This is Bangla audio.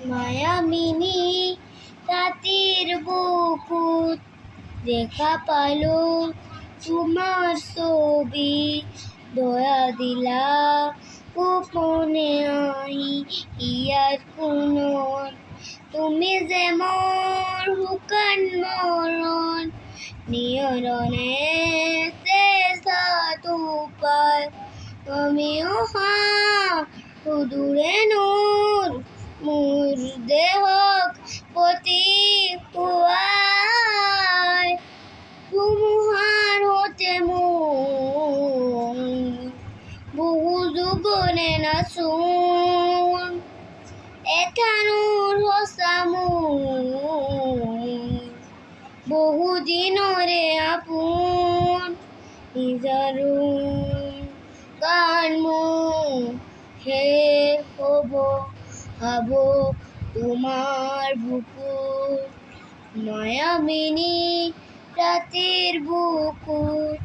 মায়ামিনী রাতের বুকুত দেখা পালো তোমার ছবি, দয়া দিলা গোপনে আহি ইয়ার কোনত। তুমি যে মোর শুকান মরণ, নিয়রণে চেষ্টা তোপায়। তুমি অহা সুদূৰে নূৰ, মোৰ দেহক পতি পুৱাই। ধুমুহাৰ হতে মোৰ বহু যুগনে নাচোন, এথানোৰ সঁচা মোৰ বহু দিনৰে আপোন। নিজাৰো গান মোৰ শেষ হ'ব ভাব তোমার বুকুত, মায়ামিনী রাতের বুকুত।